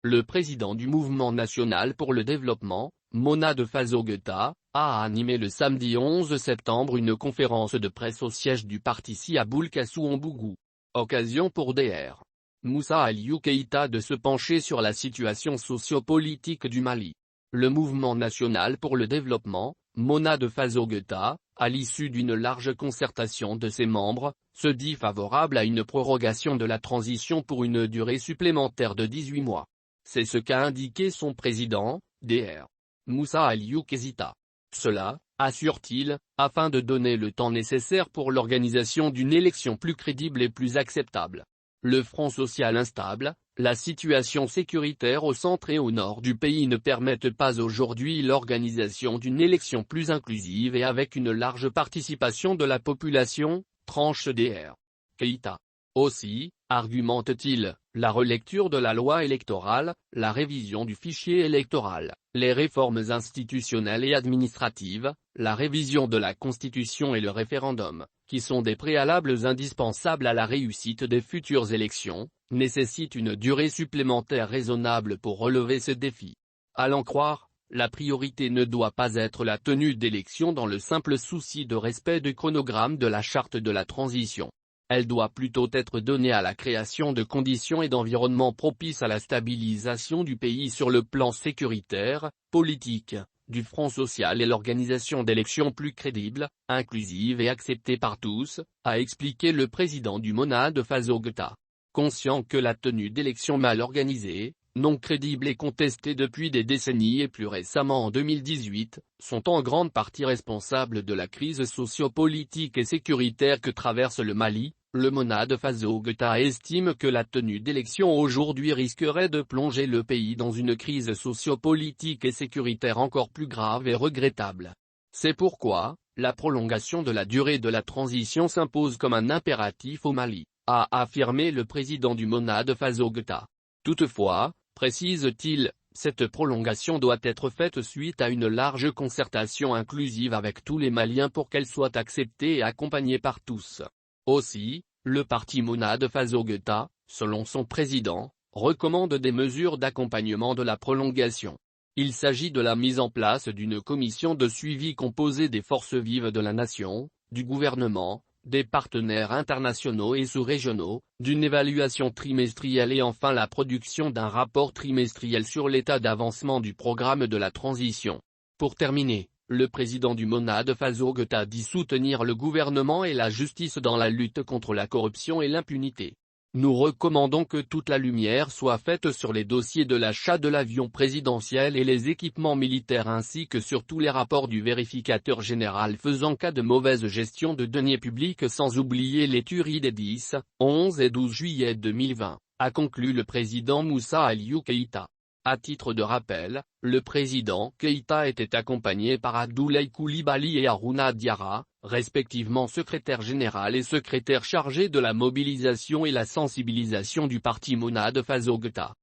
Le président du Mouvement national pour le développement, Mona Fazogeta, a animé le samedi 11 septembre une conférence de presse au siège du parti à Boulkassou-en-Bougou. Occasion pour Dr. Moussa Aliou Keïta de se pencher sur la situation socio-politique du Mali. Le Mouvement national pour le développement, Mona Fazogeta, à l'issue d'une large concertation de ses membres, se dit favorable à une prorogation de la transition pour une durée supplémentaire de 18 mois. C'est ce qu'a indiqué son président, Dr. Moussa Aliou Keïta. Cela, assure-t-il, afin de donner le temps nécessaire pour l'organisation d'une élection plus crédible et plus acceptable. Le front social instable, la situation sécuritaire au centre et au nord du pays ne permettent pas aujourd'hui l'organisation d'une élection plus inclusive et avec une large participation de la population, tranche Dr. Keïta. Aussi, argumente-t-il, la relecture de la loi électorale, la révision du fichier électoral, les réformes institutionnelles et administratives, la révision de la Constitution et le référendum, qui sont des préalables indispensables à la réussite des futures élections, nécessitent une durée supplémentaire raisonnable pour relever ces défis. À l'en croire, la priorité ne doit pas être la tenue d'élections dans le simple souci de respect du chronogramme de la charte de la transition. Elle doit plutôt être donnée à la création de conditions et d'environnements propices à la stabilisation du pays sur le plan sécuritaire, politique, du front social et l'organisation d'élections plus crédibles, inclusives et acceptées par tous, a expliqué le président du Mona Fazogeta. Conscient que la tenue d'élections mal organisées, non crédibles et contestées depuis des décennies et plus récemment en 2018, sont en grande partie responsables de la crise socio-politique et sécuritaire que traverse le Mali, le Mona Fazogeta estime que la tenue d'élections aujourd'hui risquerait de plonger le pays dans une crise socio-politique et sécuritaire encore plus grave et regrettable. C'est pourquoi, la prolongation de la durée de la transition s'impose comme un impératif au Mali, a affirmé le président du Mona Fazogeta. Toutefois, précise-t-il, cette prolongation doit être faite suite à une large concertation inclusive avec tous les Maliens pour qu'elle soit acceptée et accompagnée par tous. Aussi, le parti Mona Fazogeta, selon son président, recommande des mesures d'accompagnement de la prolongation. Il s'agit de la mise en place d'une commission de suivi composée des forces vives de la nation, du gouvernement, des partenaires internationaux et sous-régionaux, d'une évaluation trimestrielle et enfin la production d'un rapport trimestriel sur l'état d'avancement du programme de la transition. Pour terminer, le président du Mona Fazogeta dit soutenir le gouvernement et la justice dans la lutte contre la corruption et l'impunité. Nous recommandons que toute la lumière soit faite sur les dossiers de l'achat de l'avion présidentiel et les équipements militaires ainsi que sur tous les rapports du vérificateur général faisant cas de mauvaise gestion de deniers publics sans oublier les tueries des 10, 11 et 12 juillet 2020, a conclu le président Moussa Aliou Keïta. À titre de rappel, le président Keïta était accompagné par Abdoulaye Coulibaly et Harouna Diarra, respectivement secrétaire général et secrétaire chargé de la mobilisation et la sensibilisation du parti Mona Fazogeta.